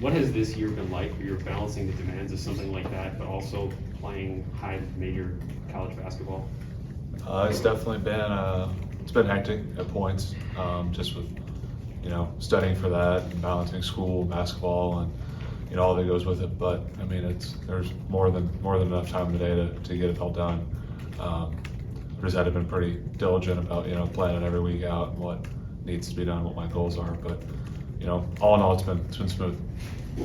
What has this year been like where you're balancing the demands of something like that, but also playing high major college basketball? It's definitely been it's been hectic at points, just with studying for that and balancing school, basketball, and all that goes with it. But I mean, there's more than enough time in the day to get it all done. Just had to been pretty diligent about planning every week out and what needs to be done, what my goals are. But all in all, it's been smooth.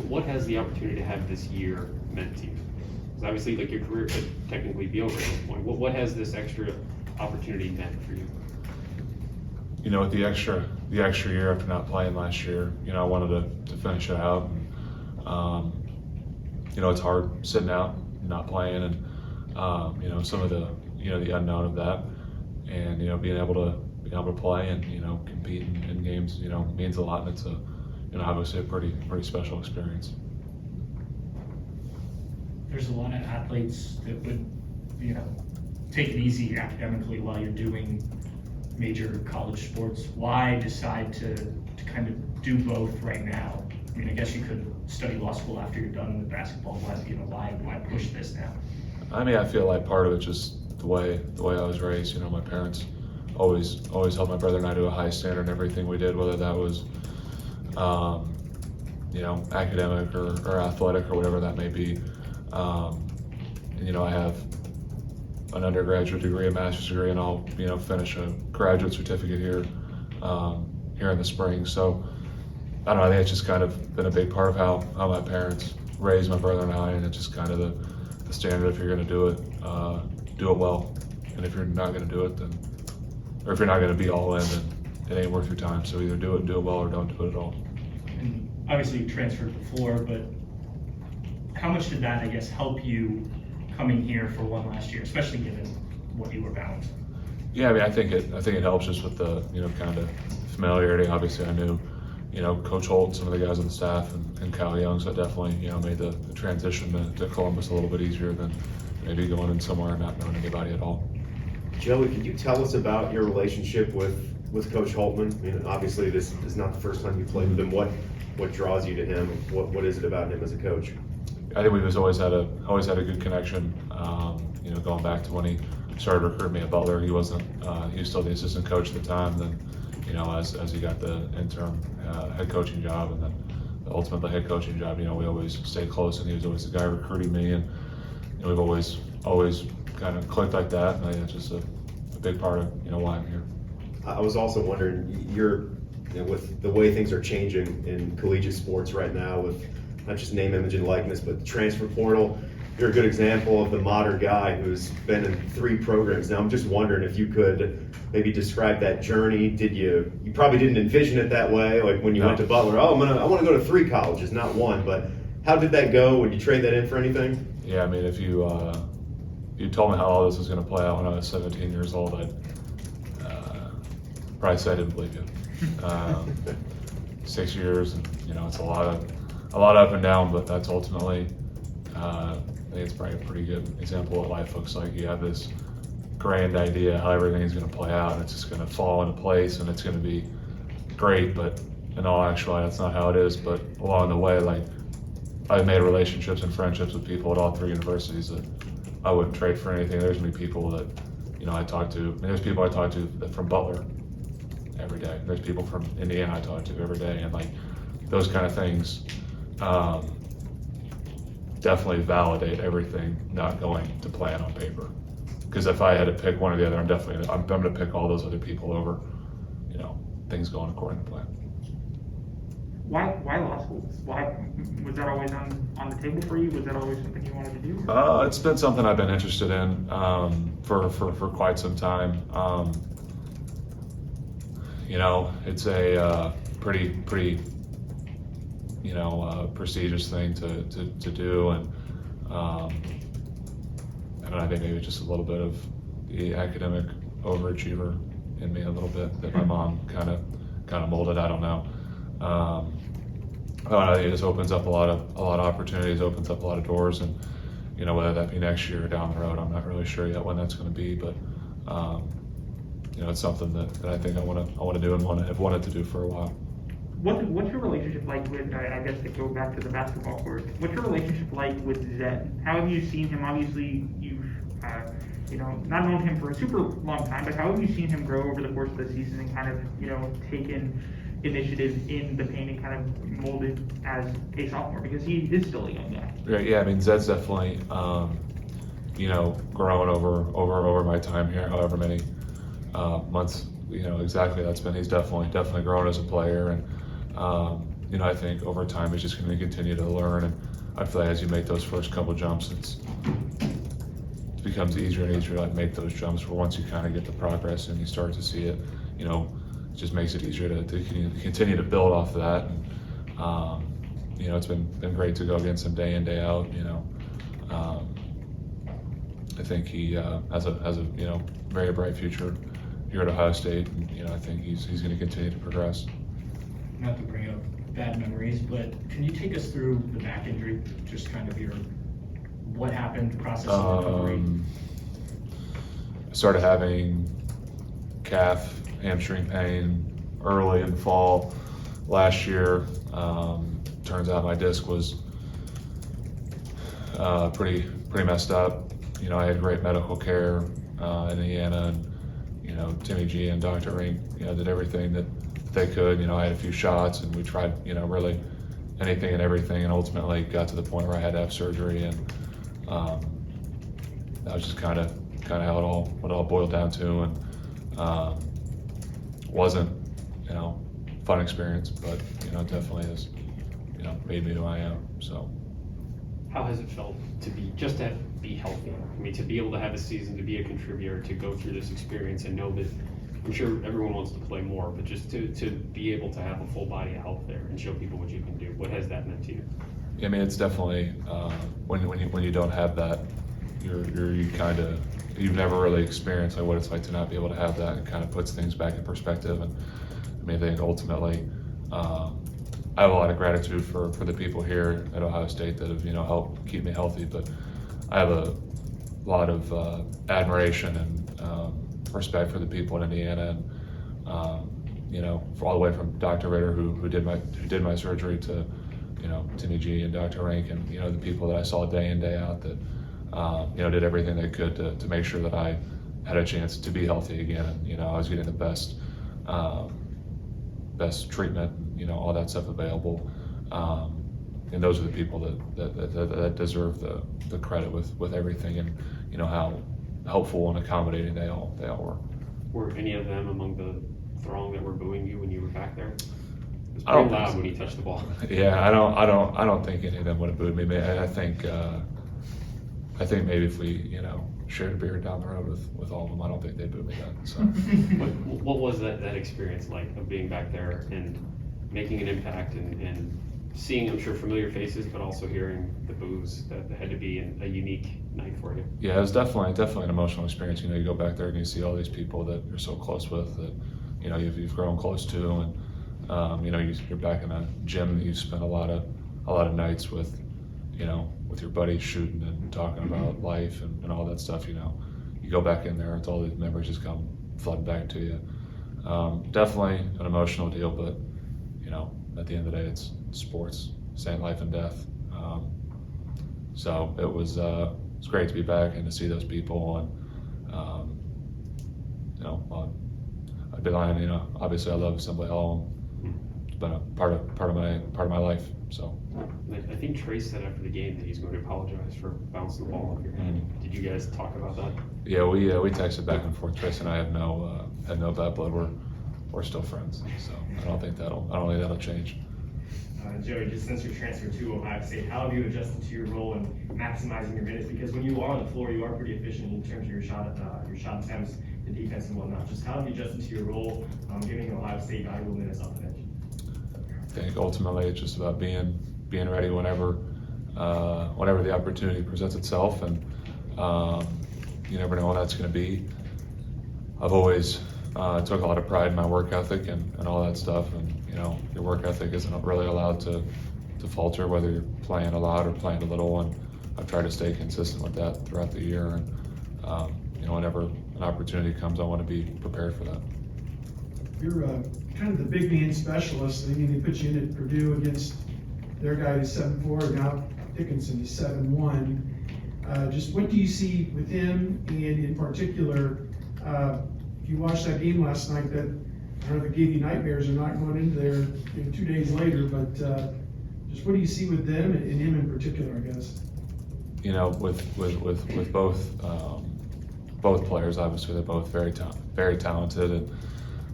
What has the opportunity to have this year meant to you? Because obviously, like, your career could technically be over at this point. What has this extra opportunity meant for you? With the extra year after not playing last year, I wanted to finish it out. And, it's hard sitting out, not playing, and some of the the unknown of that, and being able to play and compete in games means a lot, and it's obviously a pretty special experience. There's a lot of athletes that would take it easy academically while you're doing major college sports. Why decide to kind of do both right now? I mean, I guess you could study law school after you're done with basketball. Why push this now? I mean, I feel like part of it just the way I was raised. My parents always held my brother and I to a high standard in everything we did, whether that was academic or athletic or whatever that may be. And I have an undergraduate degree, a master's degree, and I'll finish a graduate certificate here in the spring. So I don't know, I think it's just kind of been a big part of how my parents raised my brother and I, and it's just kind of the standard. If you're going to do it well, and if you're not going to do it, then, or if you're not going to be all in, then it ain't worth your time. So either do it well, or don't do it at all. And obviously you transferred before, but how much did that, I guess, help you coming here for one last year, especially given what you were balancing? Yeah, I mean, I think it helps just with the kind of familiarity. Obviously, I knew Coach Holt, some of the guys on the staff, and Kyle Young, so it definitely made the transition to Columbus a little bit easier than maybe going in somewhere and not knowing anybody at all. Joey, could you tell us about your relationship with Coach Holtman? I mean, obviously this is not the first time you played with him. What draws you to him? What is it about him as a coach? I think we've always had a good connection. Going back to when he started recruiting me at Butler, he was still the assistant coach at the time. Then, as he got the interim head coaching job, and then ultimately the head coaching job, we always stayed close, and he was always the guy recruiting me, and we've always kind of clicked like that. And I think that's just a big part of why I'm here. I was also wondering, with the way things are changing in collegiate sports right now, with not just name, image, and likeness, but the transfer portal. You're a good example of the modern guy who's been in 3 programs now. I'm just wondering if you could maybe describe that journey. You probably didn't envision it that way, like when you went to Butler. I want to go to 3 colleges, not 1. But how did that go? Would you trade that in for anything? Yeah, I mean, if you told me how all this was going to play out when I was 17 years old, I'd probably say I didn't believe you. 6 years, and it's a lot of up and down, but that's ultimately, I think it's probably a pretty good example of what life looks like. You have this grand idea how everything's going to play out, and it's just going to fall into place, and it's going to be great. But in all actuality, that's not how it is. But along the way, like, I've made relationships and friendships with people at all 3 universities that I wouldn't trade for anything. There's going to be people that I talk to. I mean, there's people I talk to from Butler every day. There's people from Indiana I talk to every day, and like those kind of things. Definitely validate everything not going to plan on paper. Because if I had to pick one or the other, I'm going to pick all those other people over, things going according to plan. Why law school? Why was that always on the table for you? Was that always something you wanted to do? It's been something I've been interested in for quite some time. It's a pretty prestigious thing to do, and I think maybe just a little bit of the academic overachiever in me a little bit that my mom kind of molded. I don't know. I think it just opens up a lot of opportunities, opens up a lot of doors, and whether that be next year or down the road, I'm not really sure yet when that's going to be, but it's something that I think I want to do and have wanted to do for a while. What's your relationship like with, I guess to go back to the basketball court, what's your relationship like with Zed? How have you seen him? Obviously, you've, not known him for a super long time, but how have you seen him grow over the course of the season and kind of, taken initiative in the paint and kind of molded as a sophomore? Because he is still a young guy. Right, yeah, I mean, Zed's definitely, growing over my time here, however many months, exactly that's been. He's definitely grown as a player, and I think over time he's just going to continue to learn. And I feel like as you make those first couple jumps, it becomes easier and easier to make those jumps. Where once you kind of get the progress and you start to see it, it just makes it easier to continue to build off of that. And it's been great to go against him day in, day out. I think he has a very bright future here at Ohio State, and I think he's going to continue to progress. Not to bring up bad memories, but can you take us through the back injury? Just kind of what happened, the process of recovery? I started having calf, hamstring pain early in the fall last year. Turns out my disc was pretty messed up. I had great medical care in Indiana, and Timmy G and Dr. Rink did everything that they could. I had a few shots, and we tried really anything and everything, and ultimately got to the point where I had to have surgery. And that was just kind of how it all boiled down to. And wasn't fun experience, but it definitely has made me who I am. So How has it felt to be healthy? I mean, to be able to have a season, to be a contributor, to go through this experience and know that, I'm sure everyone wants to play more, but just to be able to have a full body of health there and show people what you can do. What has that meant to you? I mean, it's definitely when you don't have that, you've never really experienced what it's like to not be able to have that. It kind of puts things back in perspective. And I mean, I think ultimately, I have a lot of gratitude for the people here at Ohio State that have helped keep me healthy, but I have a lot of admiration and respect for the people in Indiana, and for all the way from Dr. Ritter who did my surgery to Timmy G and Dr. Rank, and the people that I saw day in, day out that did everything they could to make sure that I had a chance to be healthy again, and I was getting the best treatment, all that stuff available, and those are the people that deserve the credit with everything, and how helpful and accommodating they all were. Were any of them among the throng that were booing you when you were back there? It was I don't pretty think loud so. when you touched the ball. Yeah, I don't think any of them would have booed me. I think maybe if we shared a beer down the road with all of them, I don't think they'd boo me then. So What was that experience like of being back there and making an impact and seeing, I'm sure, familiar faces, but also hearing the boos that had to be a unique night for you? yeah, it was definitely an emotional experience. You go back there and you see all these people that you're so close with, that you've grown close to, and you're back in a gym that you spent a lot of nights with your buddies shooting and talking about life and all that stuff. You go back in there, it's all these memories just come flooding back to you. Definitely an emotional deal, but at the end of the day, it's sports, same life and death. So it was great to be back and to see those people, and I'd be lying. Obviously I love Assembly Hall. It's been a part of my life. So I think Trace said after the game that he's going to apologize for bouncing the ball off your head. Did you guys talk about that? yeah, we texted back and forth. Trace and I have no bad blood. We're still friends. So I don't think that'll change. Joey, just since your transfer to Ohio State, how have you adjusted to your role in maximizing your minutes? Because when you are on the floor, you are pretty efficient in terms of your shot attempts, the defense and whatnot. Just how have you adjusted to your role, giving Ohio State valuable minutes off the bench? I think ultimately it's just about being ready whenever the opportunity presents itself, and you never know when that's going to be. I've always took a lot of pride in my work ethic and all that stuff, and your work ethic isn't really allowed to falter, whether you're playing a lot or playing a little, and I've tried to stay consistent with that throughout the year, and whenever an opportunity comes, I want to be prepared for that. you're kind of the big man specialist. I mean, they put you in at Purdue against their guy who's 7'4", now Dickinson is 7'1". Just what do you see with him, and in particular, if you watched that game last night, that I don't know if it gave you nightmares or not going into there 2 days later, but just what do you see with them and him in particular, I guess? You know, with both players, obviously they're both very talented, and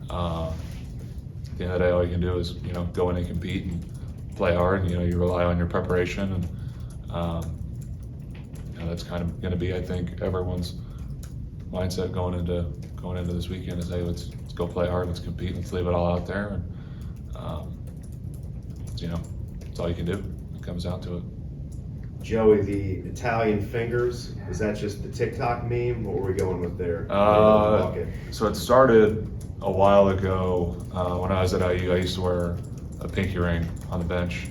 at the end of the day, all you can do is go in and compete and play hard, and you rely on your preparation, and that's kind of going to be, I think, everyone's mindset going into this weekend is, hey, let's go play hard, let's compete, let's leave it all out there, and that's all you can do. It comes down to it. Joey, the Italian fingers, is that just the TikTok meme? What were we going with there? So it started a while ago. When I was at IU, I used to wear a pinky ring on the bench.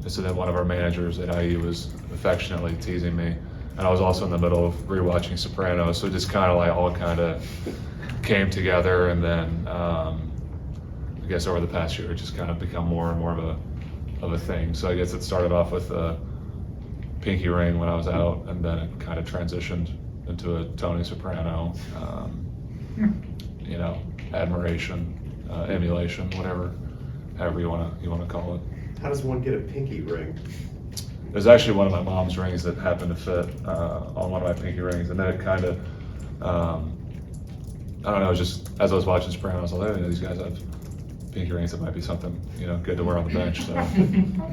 And so then one of our managers at IU was affectionately teasing me. And I was also in the middle of rewatching Sopranos, so it just kind of like all kind of came together. And then I guess over the past year, it just kind of become more and more of a thing. So I guess it started off with a pinky ring when I was out, and then it kind of transitioned into a Tony Soprano, admiration, emulation, however you want to call it. How does one get a pinky ring? There's actually one of my mom's rings that happened to fit on one of my pinky rings, and then it kind of, I don't know, just as I was watching Sopranos, I was like, these guys have pinky rings, that might be something good to wear on the bench. So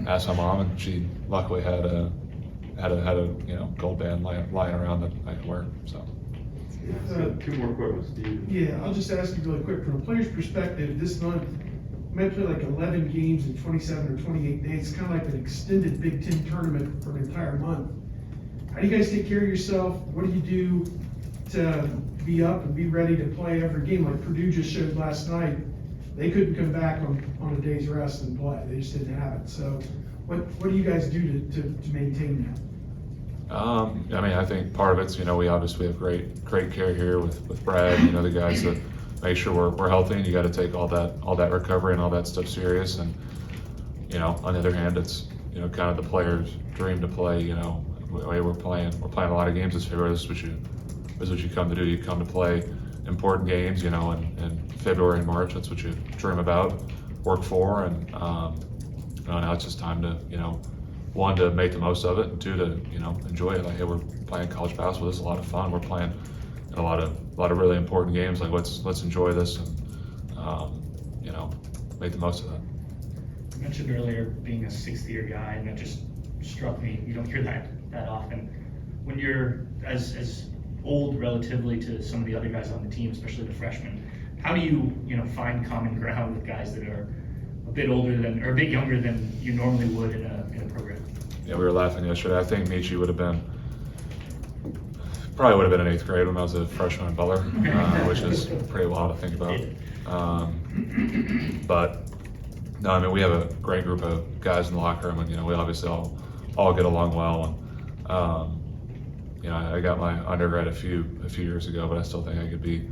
asked my mom, and she luckily had a gold band lying around that I could wear. So. Two more questions, Steve. Yeah, I'll just ask you really quick, from a player's perspective, this month, you might play like 11 games in 27 or 28 days, kind of like an extended Big Ten tournament for an entire month. How do you guys take care of yourself? What do you do to be up and be ready to play every game? Like Purdue just showed last night, they couldn't come back on a day's rest and play. They just didn't have it. So what do you guys do to maintain that? I think part of it's, we obviously have great care here with Brad, the guys that make sure we're healthy, and you got to take all that recovery and all that stuff serious. And, on the other hand, it's, kind of the player's dream to play, we're playing a lot of games this February. This is what you come to do. You come to play important games, in February and March. That's what you dream about, work for, and, now it's just time to, one, to make the most of it, and two, to enjoy it. Like, hey, we're playing college basketball. This is a lot of fun. We're playing in a lot of really important games. Like, let's enjoy this, and make the most of that. You mentioned earlier being a sixth-year guy, and that just struck me. You don't hear that often. When you're as old relatively to some of the other guys on the team, especially the freshmen, how do you find common ground with guys that are a bit older than, or a bit younger than you normally would in a program? Yeah, we were laughing yesterday. I think Michi probably would have been in 8th grade when I was a freshman in Butler, which is pretty wild to think about. But no, we have a great group of guys in the locker room, and we obviously all get along well. And I got my undergrad a few years ago, but I still think I could be